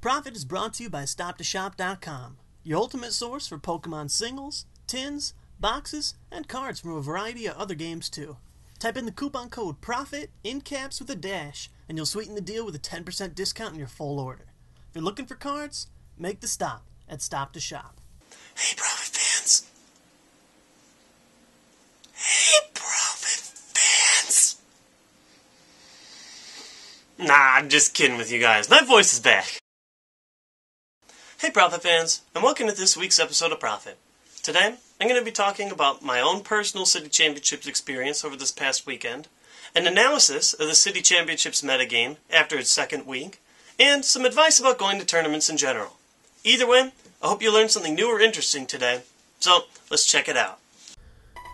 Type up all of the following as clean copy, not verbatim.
Prof-It is brought to you by StopToShop.com, your ultimate source for Pokemon singles, tins, boxes, and cards from a variety of other games too. Type in the coupon code PROFIT in caps with a dash, and you'll sweeten the deal with a 10% discount on your full order. If you're looking for cards, make the stop at Stop to Shop. Hey, Prof-It fans. Hey, Prof-It fans. Nah, I'm just kidding with you guys. My voice is back. Hey, Prof-It fans, and welcome to this week's episode of Prof-It. Today, I'm going to be talking about my own personal City Championships experience over this past weekend, an analysis of the City Championships Metagame after its second week, and some advice about going to tournaments in general. Either way, I hope you learned something new or interesting today, so let's check it out.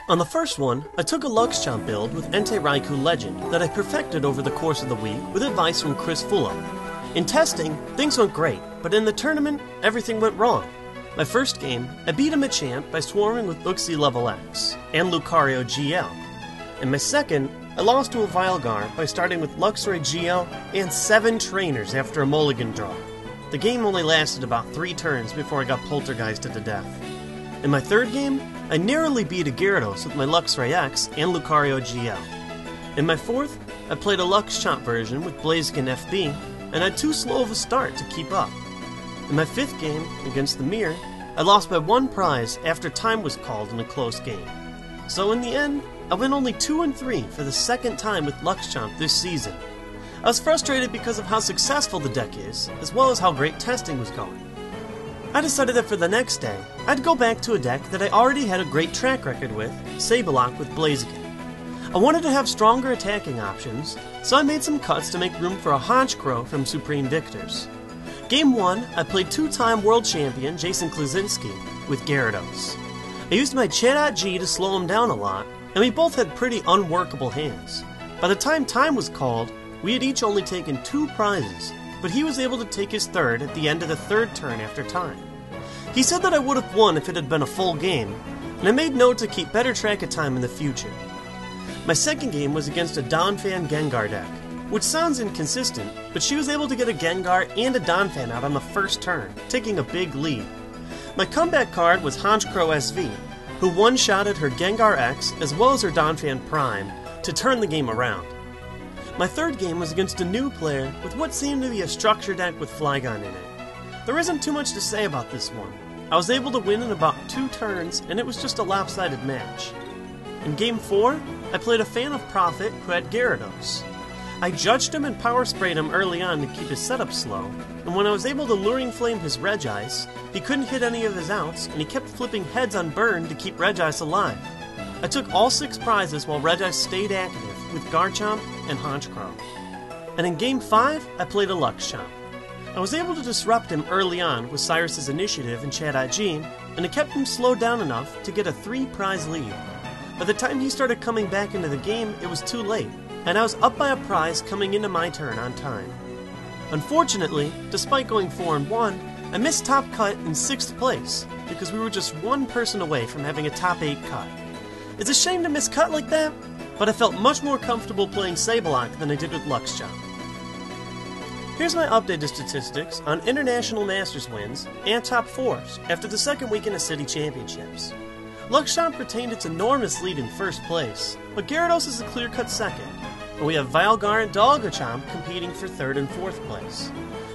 On the first one, I took a Luxchamp build with Entei Raikou Legend that I perfected over the course of the week with advice from Chris Fullo. In testing, things went great, but in the tournament, everything went wrong. My first game, I beat a Machamp by swarming with Uxie level X and Lucario GL. In my second, I lost to a Vilegar by starting with Luxray GL and 7 trainers after a mulligan draw. The game only lasted about 3 turns before I got poltergeisted to death. In my third game, I narrowly beat a Gyarados with my Luxray X and Lucario GL. In my fourth, I played a Luxchamp version with Blaziken FB and had too slow of a start to keep up. In my fifth game, against the Mirror, I lost by 1 prize after time was called in a close game. So in the end, I went only 2-3 for the second time with Luxchamp this season. I was frustrated because of how successful the deck is, as well as how great testing was going. I decided that for the next day, I'd go back to a deck that I already had a great track record with, Sableye with Blaziken. I wanted to have stronger attacking options, so I made some cuts to make room for a Honchkrow from Supreme Victors. Game 1, I played 2-time world champion Jason Kluzinski with Gyarados. I used my Chatot-G to slow him down a lot, and we both had pretty unworkable hands. By the time time was called, we had each only taken 2 prizes, but he was able to take his third at the end of the third turn after time. He said that I would have won if it had been a full game, and I made note to keep better track of time in the future. My second game was against a Donphan Gengar deck, which sounds inconsistent, but she was able to get a Gengar and a Donphan out on the first turn, taking a big lead. My comeback card was Honchkrow SV, who one-shotted her Gengar X as well as her Donphan Prime to turn the game around. My third game was against a new player with what seemed to be a structure deck with Flygon in it. There isn't too much to say about this one. I was able to win in about 2 turns, and it was just a lopsided match. In Game 4, I played a fan of Prof-It who had Gyarados. I judged him and power sprayed him early on to keep his setup slow, and when I was able to Luring Flame his Regice, he couldn't hit any of his outs, and he kept flipping heads on burn to keep Regice alive. I took all 6 prizes while Regice stayed active with Garchomp and Honchkrow. And in Game 5, I played a Luxchamp. I was able to disrupt him early on with Cyrus's initiative and Chatot-G, and it kept him slowed down enough to get a 3-prize lead. By the time he started coming back into the game, it was too late, and I was up by a prize coming into my turn on time. Unfortunately, despite going 4-1, I missed top cut in 6th place, because we were just 1 person away from having a top 8 cut. It's a shame to miss cut like that, but I felt much more comfortable playing Sableye than I did with Luxchamp. Here's my updated statistics on International Masters wins and top 4s after the second weekend of City Championships. Luxchamp retained its enormous lead in first place, but Gyarados is a clear-cut second, and we have Vilegar and Dalgachamp competing for 3rd and 4th place.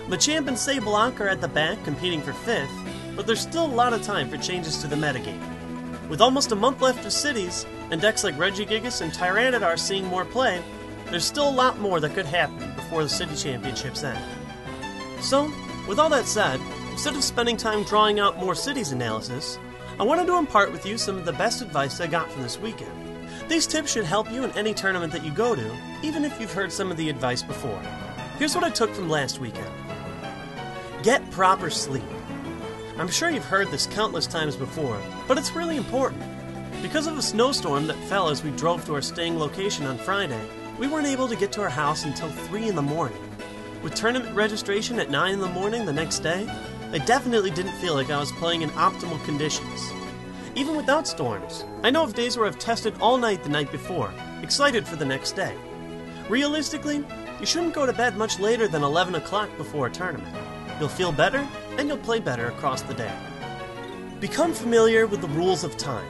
Machamp and Sableye are at the back competing for 5th, but there's still a lot of time for changes to the metagame. With almost a month left of cities, and decks like Regigigas and Tyranitar seeing more play, there's still a lot more that could happen before the City Championships end. So, with all that said, instead of spending time drawing out more cities analysis, I wanted to impart with you some of the best advice I got from this weekend. These tips should help you in any tournament that you go to, even if you've heard some of the advice before. Here's what I took from last weekend. Get proper sleep. I'm sure you've heard this countless times before, but it's really important. Because of a snowstorm that fell as we drove to our staying location on Friday, we weren't able to get to our house until 3 in the morning. With tournament registration at 9 in the morning the next day, I definitely didn't feel like I was playing in optimal conditions. Even without storms, I know of days where I've tested all night the night before, excited for the next day. Realistically, you shouldn't go to bed much later than 11 o'clock before a tournament. You'll feel better, and you'll play better across the day. Become familiar with the rules of time.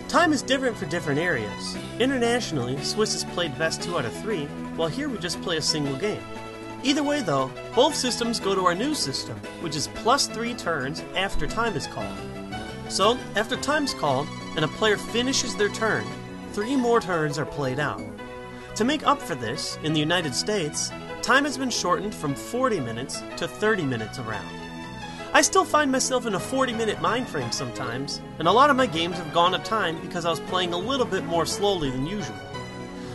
Time is different for different areas. Internationally, Swiss is played best 2 out of 3, while here we just play a single game. Either way though, both systems go to our new system, which is +3 turns after time is called. So, after time's called, and a player finishes their turn, 3 more turns are played out. To make up for this, in the United States, time has been shortened from 40 minutes to 30 minutes a round. I still find myself in a 40-minute mind frame sometimes, and a lot of my games have gone to time because I was playing a little bit more slowly than usual.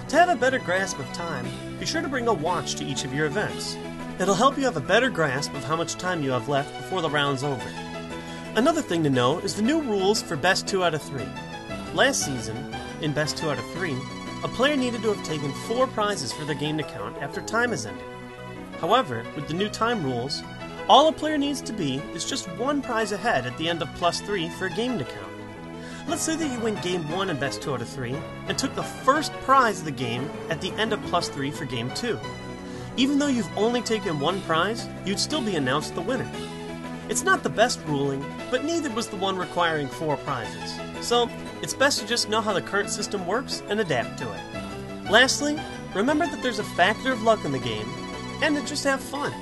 To have a better grasp of time, be sure to bring a watch to each of your events. It'll help you have a better grasp of how much time you have left before the round's over. Another thing to know is the new rules for best 2 out of 3. Last season, in best 2 out of 3, a player needed to have taken 4 prizes for their game to count after time has ended. However, with the new time rules, all a player needs to be is just 1 prize ahead at the end of +3 for a game to count. Let's say that you win Game 1 in best 2 out of 3, and took the first prize of the game at the end of +3 for Game 2. Even though you've only taken 1 prize, you'd still be announced the winner. It's not the best ruling, but neither was the one requiring 4 prizes. So, it's best to just know how the current system works and adapt to it. Lastly, remember that there's a factor of luck in the game, and to just have fun.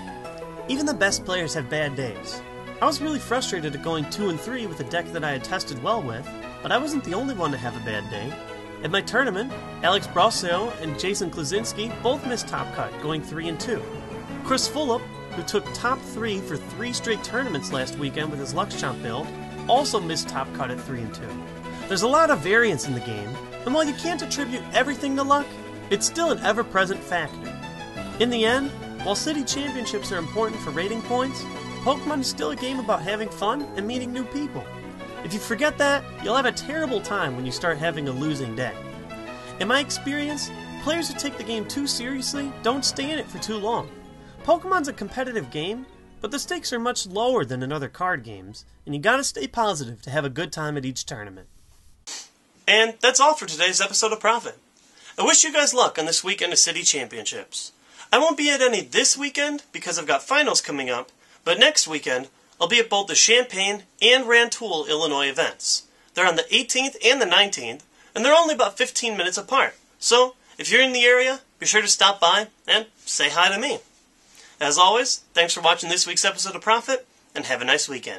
Even the best players have bad days. I was really frustrated at going 2 and 3 with a deck that I had tested well with, but I wasn't the only one to have a bad day. At my tournament, Alex Brosio and Jason Klaczynski both missed top cut, going 3 and 2. Chris Fulop, who took top 3 for 3 straight tournaments last weekend with his Luxchamp build, also missed top cut at 3 and 2. There's a lot of variance in the game, and while you can't attribute everything to luck, it's still an ever-present factor. In the end, while City Championships are important for rating points, Pokemon is still a game about having fun and meeting new people. If you forget that, you'll have a terrible time when you start having a losing day. In my experience, players who take the game too seriously don't stay in it for too long. Pokemon's a competitive game, but the stakes are much lower than in other card games, and you gotta stay positive to have a good time at each tournament. And that's all for today's episode of Prof-It. I wish you guys luck on this weekend of City Championships. I won't be at any this weekend because I've got finals coming up, but next weekend I'll be at both the Champaign and Rantoul, Illinois events. They're on the 18th and the 19th, and they're only about 15 minutes apart. So, if you're in the area, be sure to stop by and say hi to me. As always, thanks for watching this week's episode of Prof-It, and have a nice weekend.